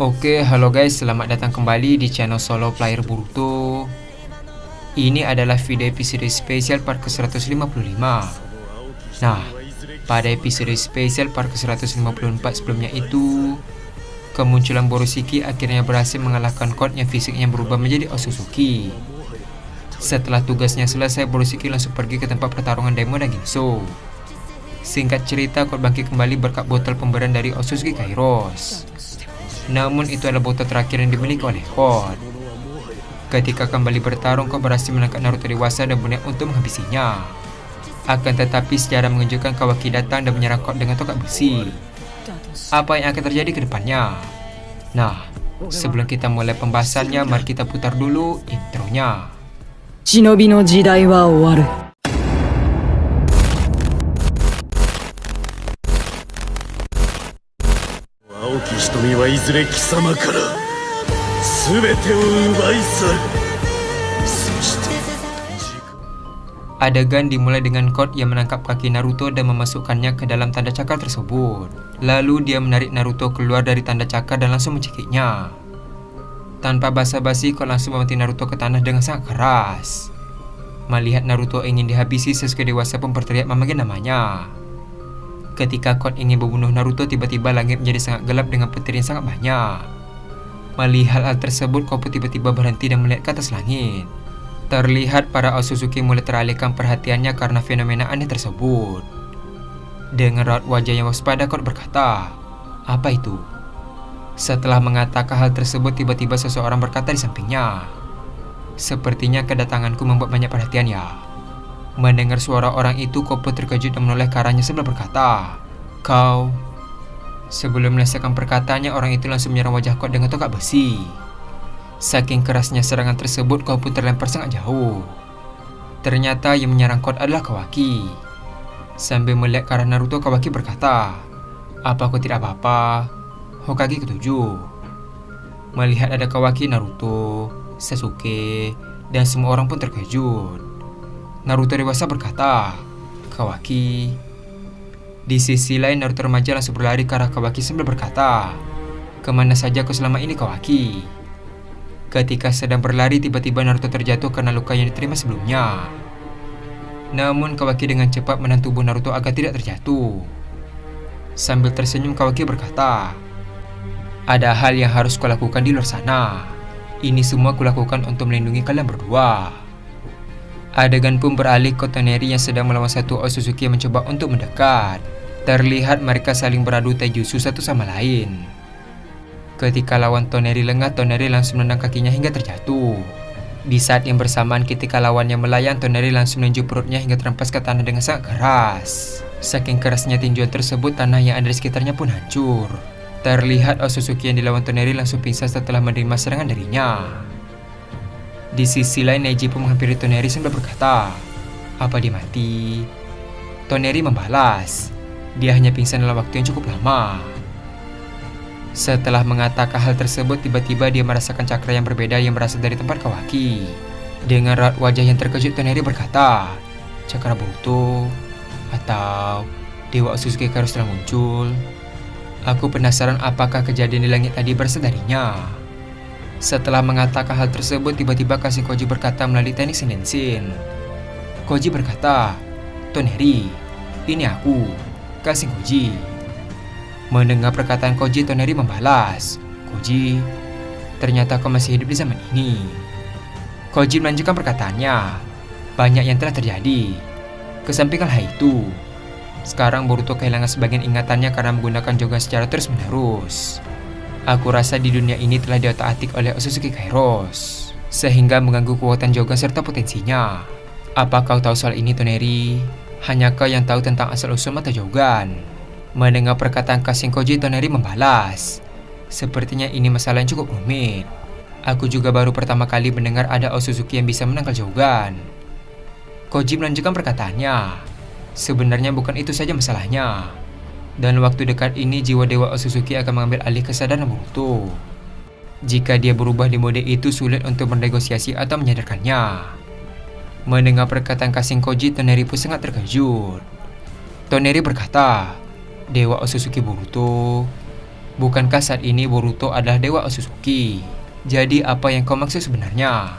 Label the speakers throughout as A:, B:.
A: Oke, halo guys, selamat datang kembali di channel Solo Player Boruto. Ini adalah video episode spesial part ke-155. Nah, pada episode spesial part ke-154 sebelumnya itu, kemunculan Boroshiki akhirnya berhasil mengalahkan Code yang fisiknya berubah menjadi Otsutsuki. Setelah tugasnya selesai, Boroshiki langsung pergi ke tempat pertarungan Daimon dan Ginso. Singkat cerita, Code bangkit kembali berkat botol pemberian dari Otsutsuki Kairos. Namun itu adalah botol terakhir yang dimiliki oleh Code. Ketika kembali bertarung, Code berhasil menangkap Naruto dewasa dan berniat untuk menghabisinya. Akan tetapi secara mengejutkan Kawaki datang dan menyerang Code dengan tongkat besi. Apa yang akan terjadi ke depannya? Nah, sebelum kita mulai pembahasannya, mari kita putar dulu intronya.
B: Shinobi no jidai wa owaru.
C: 青き瞳はいずれ貴様から全てを奪い去る。そして
A: Adegan dimulai dengan Code yang menangkap kaki Naruto dan memasukkannya ke dalam tanda cakar tersebut. Lalu dia menarik Naruto keluar dari tanda cakar dan langsung mencekiknya. Tanpa basa-basi, Code langsung membanting Naruto ke tanah dengan sangat keras. Melihat Naruto ingin dihabisi, Sasuke dewasa pun berteriak memanggil namanya. Ketika Code ingin membunuh Naruto, tiba-tiba langit menjadi sangat gelap dengan petir yang sangat banyak. Melihat hal tersebut, Code pun tiba-tiba berhenti dan melihat ke atas langit. Terlihat para Otsutsuki mulai teralihkan perhatiannya karena fenomena aneh tersebut. Dengan raut wajah yang waspada, Code berkata, "Apa itu?" Setelah mengatakan hal tersebut, tiba-tiba seseorang berkata di sampingnya, "Sepertinya kedatanganku membuat banyak perhatian ya." Mendengar suara orang itu, Code pun terkejut dan menoleh ke arahnya sambil berkata, "Kau..." Sebelum menyelesaikan perkataannya, orang itu langsung menyerang wajah Code dengan tongkat besi. Saking kerasnya serangan tersebut, Code pun terlempar sangat jauh. Ternyata yang menyerang Code adalah Kawaki. Sambil melihat ke arah Naruto, Kawaki berkata, "Apa kau tidak apa-apa, Hokage ketujuh?" Melihat ada Kawaki, Naruto, Sasuke, dan semua orang pun terkejut. Naruto dewasa berkata, "Kawaki." Di sisi lain, Naruto remaja langsung berlari ke arah Kawaki sambil berkata, "Kemana saja kau selama ini, Kawaki?" Ketika sedang berlari, tiba-tiba Naruto terjatuh karena luka yang diterima sebelumnya. Namun Kawaki dengan cepat menahan tubuh Naruto agar tidak terjatuh. Sambil tersenyum, Kawaki berkata, "Ada hal yang harus kulakukan di luar sana. Ini semua kulakukan untuk melindungi kalian berdua." Adegan pun beralih ke Toneri yang sedang melawan satu Otsutsuki yang mencoba untuk mendekat. Terlihat mereka saling beradu taijutsu satu sama lain. Ketika lawan Toneri lengah, Toneri langsung menendang kakinya hingga terjatuh. Di saat yang bersamaan, ketika lawannya melayang, Toneri langsung menunjuk perutnya hingga terhempas ke tanah dengan sangat keras. Saking kerasnya tinjuan tersebut, tanah yang ada di sekitarnya pun hancur. Terlihat Otsutsuki yang dilawan Toneri langsung pingsan setelah menerima serangan darinya. Di sisi lain, Neji pun menghampiri Toneri sambil berkata, "Apa dia mati?" Toneri membalas, "Dia hanya pingsan dalam waktu yang cukup lama." Setelah mengatakan hal tersebut, tiba-tiba dia merasakan cakra yang berbeda yang berasal dari tempat Kawaki. Dengan raut wajah yang terkejut, Toneri berkata, "Cakra Boruto atau Dewa Otsutsuki Kairos telah muncul. Aku penasaran apakah kejadian di langit tadi berasal darinya." Setelah mengatakan hal tersebut, tiba-tiba Kashin Koji berkata melalui teknik Shindensin. Koji berkata, "Toneri, ini aku, Kashin Koji." Mendengar perkataan Koji, Toneri membalas, "Koji, ternyata kau masih hidup di zaman ini." Koji melanjutkan perkataannya, "Banyak yang telah terjadi. Kesampingkan hal itu, sekarang Boruto kehilangan sebagian ingatannya karena menggunakan Jogan secara terus-menerus. Aku rasa di dunia ini telah diotak-atik oleh Otsutsuki Kairos, sehingga mengganggu kekuatan Jogan serta potensinya. Apa kau tahu soal ini, Toneri? Hanya kau yang tahu tentang asal-usul mata Jogan." Mendengar perkataan Kashin Koji, Toneri membalas, "Sepertinya ini masalah yang cukup rumit. Aku juga baru pertama kali mendengar ada Otsutsuki yang bisa menangkal Jogan." Koji melanjutkan perkataannya, "Sebenarnya bukan itu saja masalahnya. Dan waktu dekat ini jiwa Dewa Otsutsuki akan mengambil alih kesadaran Boruto. Jika dia berubah di mode itu, sulit untuk bernegosiasi atau menyadarkannya." Mendengar perkataan Kashin Koji, Toneri pun sangat terkejut. Toneri berkata, "Dewa Otsutsuki Boruto, Bukankah saat ini Boruto adalah Dewa Otsutsuki? Jadi apa yang kau maksud sebenarnya?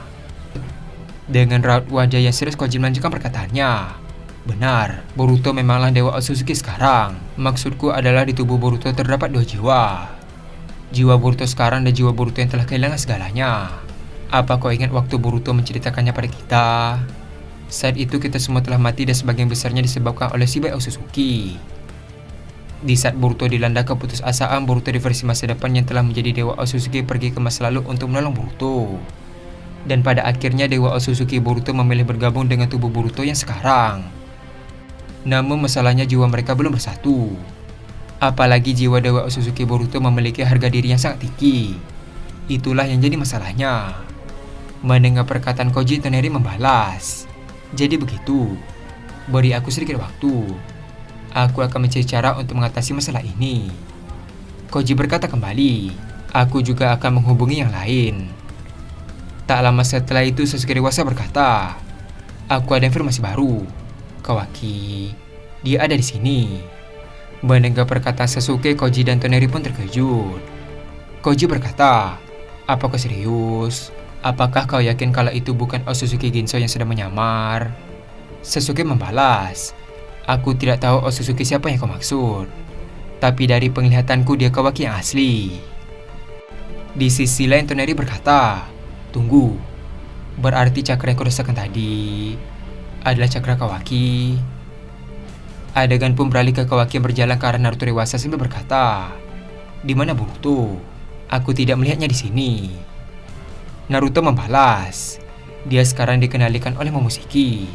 A: Dengan raut wajah yang serius Koji melanjutkan perkataannya. Benar, Boruto memanglah Dewa Otsutsuki sekarang. Maksudku adalah di tubuh Boruto terdapat 2 jiwa. Jiwa Boruto sekarang dan jiwa Boruto yang telah kehilangan segalanya. Apa kau ingat waktu Boruto menceritakannya pada kita? Saat itu kita semua telah mati dan sebagian besarnya disebabkan oleh Shibai Otsutsuki. Di saat Boruto dilanda keputusasaan, Boruto di versi masa depan yang telah menjadi Dewa Otsutsuki pergi ke masa lalu untuk menolong Boruto. Dan pada akhirnya Dewa Otsutsuki Boruto memilih bergabung dengan tubuh Boruto yang sekarang. Namun masalahnya jiwa mereka belum bersatu. Apalagi jiwa Dewa Otsutsuki Boruto memiliki harga diri yang sangat tinggi. Itulah yang jadi masalahnya. Mendengar perkataan Koji, Toneri membalas. Jadi begitu. Beri aku sedikit waktu. Aku akan mencari cara untuk mengatasi masalah ini. Koji berkata kembali. Aku juga akan menghubungi yang lain. Tak lama setelah itu Sasuke dewasa berkata, aku ada informasi baru. Kawaki, dia ada di sini. Mendengar perkataan Sasuke, Koji dan Toneri pun terkejut. Koji berkata, apa kau serius? Apakah kau yakin kalau itu bukan Otsutsuki Ginso yang sedang menyamar? Sasuke membalas, aku tidak tahu Otsutsuki siapa yang kau maksud. Tapi dari penglihatanku dia Kawaki yang asli. Di sisi lain Toneri berkata, tunggu. Berarti cakra yang kau rasakan tadi adalah cakra Kawaki. Adegan pun beralih ke Kawaki yang berjalan ke arah Naruto dewasa sambil berkata, di mana Boruto? Aku tidak melihatnya di sini. Naruto membalas, dia sekarang dikendalikan oleh Momoshiki.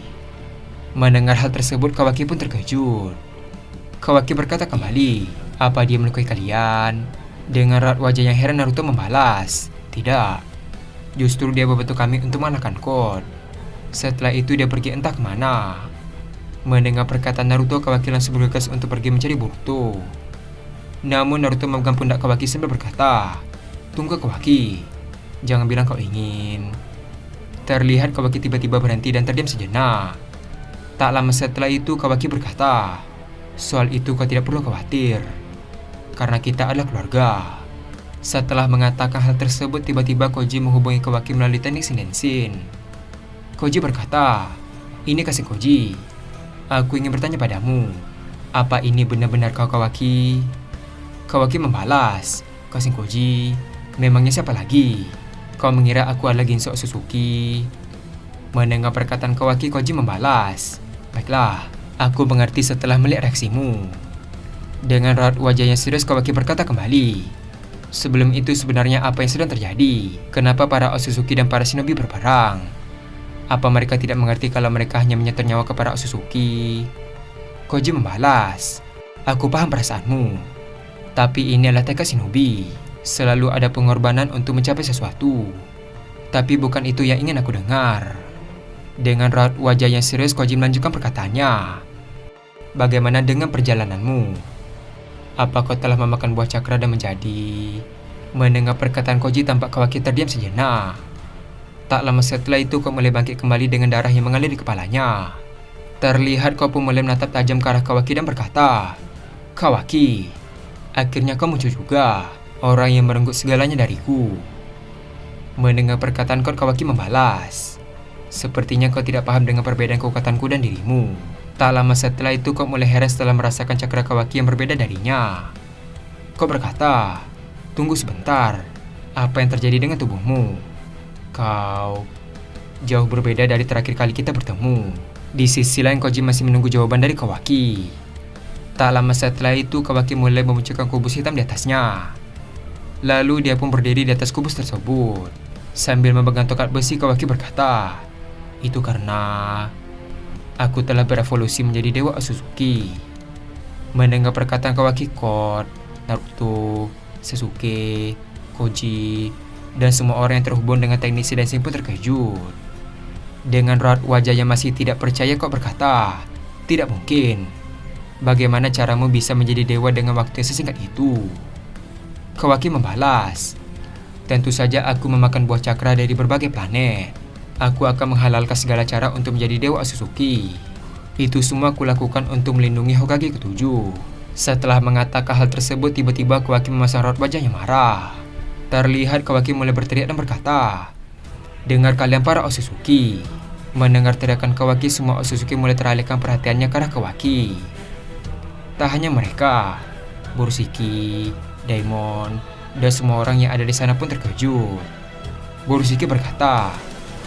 A: Mendengar hal tersebut, Kawaki pun terkejut. Kawaki berkata kembali, apa dia melukai kalian? Dengan raut wajah yang heran, Naruto membalas, tidak. Justru dia membantu kami untuk mengalahkan Code. Setelah itu dia pergi entah kemana. Mendengar perkataan Naruto, Kawaki langsung bergegas untuk pergi mencari Boruto. Namun Naruto memegang pundak Kawaki sambil berkata, tunggu Kawaki, jangan bilang kau ingin. Terlihat Kawaki tiba-tiba berhenti dan terdiam sejenak. Tak lama setelah itu Kawaki berkata, soal itu kau tidak perlu khawatir, karena kita adalah keluarga. Setelah mengatakan hal tersebut, tiba-tiba Koji menghubungi Kawaki melalui teknik Shinshin. Koji berkata, ini kasih Koji, aku ingin bertanya padamu, apa ini benar-benar kau Kawaki? Kawaki membalas, kasih Koji, memangnya siapa lagi? Kau mengira aku adalah Ginso Otsutsuki? Mendengar perkataan Kawaki, Koji membalas, baiklah, aku mengerti setelah melihat reaksimu. Dengan raut wajah yang serius, Kawaki berkata kembali, sebelum itu sebenarnya apa yang sedang terjadi? Kenapa para Otsutsuki dan para shinobi berperang? Apa mereka tidak mengerti kalau mereka hanya menyetor nyawa kepada Otsutsuki? Koji membalas, aku paham perasaanmu, tapi ini adalah tekad shinobi. Selalu ada pengorbanan untuk mencapai sesuatu. Tapi bukan itu yang ingin aku dengar. Dengan raut wajah yang serius, Koji melanjutkan perkataannya. Bagaimana dengan perjalananmu? Apa kau telah memakan buah cakra dan menjadi? Mendengar perkataan Koji, tampak Kawaki terdiam sejenak. Tak lama setelah itu kau mulai bangkit kembali dengan darah yang mengalir di kepalanya. Terlihat kau pun mulai menatap tajam ke arah Kawaki dan berkata, Kawaki, akhirnya kau muncul juga, orang yang merenggut segalanya dariku. Mendengar perkataan Kawaki membalas, sepertinya kau tidak paham dengan perbedaan kekuatanku dan dirimu. Tak lama setelah itu kau mulai heran setelah merasakan cakra Kawaki yang berbeda darinya. Kau berkata, tunggu sebentar, apa yang terjadi dengan tubuhmu? Kau jauh berbeda dari terakhir kali kita bertemu. Di sisi lain, Koji masih menunggu jawaban dari Kawaki. Tak lama setelah itu Kawaki mulai memunculkan kubus hitam di atasnya. Lalu dia pun berdiri di atas kubus tersebut. Sambil memegang tongkat besi, Kawaki berkata, itu karena aku telah berevolusi menjadi Dewa Otsutsuki. Mendengar perkataan Kawaki, Code, Naruto, Sasuke, Koji, dan semua orang yang terhubung dengan teknik Shinshin pun terkejut. Dengan raut wajah yang masih tidak percaya, Code berkata, tidak mungkin. Bagaimana caramu bisa menjadi dewa dengan waktu yang sesingkat itu? Kawaki membalas, tentu saja aku memakan buah cakra dari berbagai planet. Aku akan menghalalkan segala cara untuk menjadi Dewa Otsutsuki. Itu semua kulakukan untuk melindungi Hokage ke-7. Setelah mengatakan hal tersebut, tiba-tiba Kawaki memasang raut wajahnya marah. Terlihat Kawaki mulai berteriak dan berkata, "Dengar kalian para Otsutsuki." Mendengar teriakan Kawaki, semua Otsutsuki mulai teralihkan perhatiannya ke arah Kawaki. Tak hanya mereka, Borushiki, Daimon, dan semua orang yang ada di sana pun terkejut. Borushiki berkata,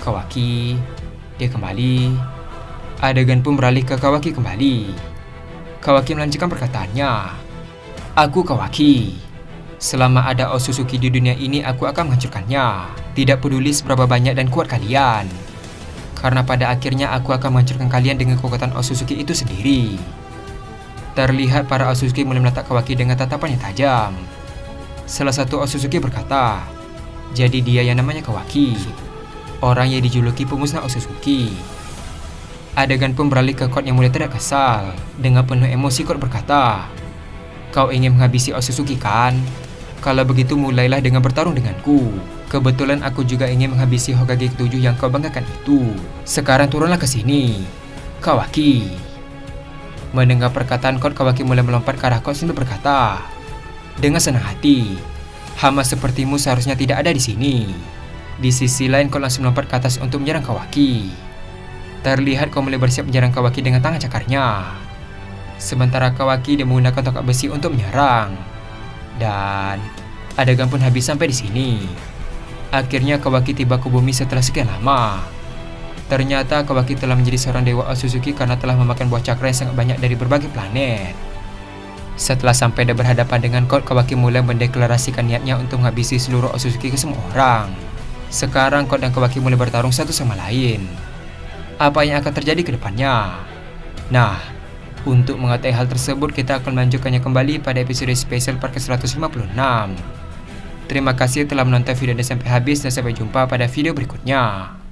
A: "Kawaki, dia kembali." Adegan pun beralih ke Kawaki kembali. Kawaki melanjutkan perkataannya, "Aku Kawaki. Selama ada Otsutsuki di dunia ini, aku akan menghancurkannya. Tidak peduli seberapa banyak dan kuat kalian. Karena pada akhirnya aku akan menghancurkan kalian dengan kekuatan Otsutsuki itu sendiri." Terlihat para Otsutsuki mulai menatap Kawaki dengan tatapan yang tajam. Salah satu Otsutsuki berkata, "Jadi dia yang namanya Kawaki, orang yang dijuluki pemusnah Otsutsuki." Adegan pun beralih ke Code yang mulai teriak kesal. Dengan penuh emosi, Code berkata, "Kau ingin menghabisi Otsutsuki kan? Kalau begitu mulailah dengan bertarung denganku. Kebetulan aku juga ingin menghabisi Hokage ke-7 yang kau banggakan itu. Sekarang turunlah ke sini, Kawaki." Mendengar perkataan Code, Kawaki mulai melompat ke arah Code sambil berkata, "Dengan senang hati, hama sepertimu seharusnya tidak ada di sini." Di sisi lain, Code langsung melompat ke atas untuk menyerang Kawaki. Terlihat kau mulai bersiap menyerang Kawaki dengan tangan cakarnya. Sementara Kawaki dia menggunakan tongkat besi untuk menyerang. Dan adegan pun habis sampai di sini. Akhirnya Kawaki tiba ke bumi setelah sekian lama. Ternyata Kawaki telah menjadi seorang dewa Otsutsuki karena telah memakan buah cakra yang sangat banyak dari berbagai planet. Setelah sampai dan berhadapan dengan Code, Kawaki mulai mendeklarasikan niatnya untuk menghabisi seluruh Otsutsuki ke semua orang. Sekarang Code dan Kawaki mulai bertarung satu sama lain. Apa yang akan terjadi ke depannya? Nah, untuk mengetahui hal tersebut, kita akan melanjutkannya kembali pada episode spesial part ke-156. Terima kasih telah menonton video ini sampai habis dan sampai jumpa pada video berikutnya.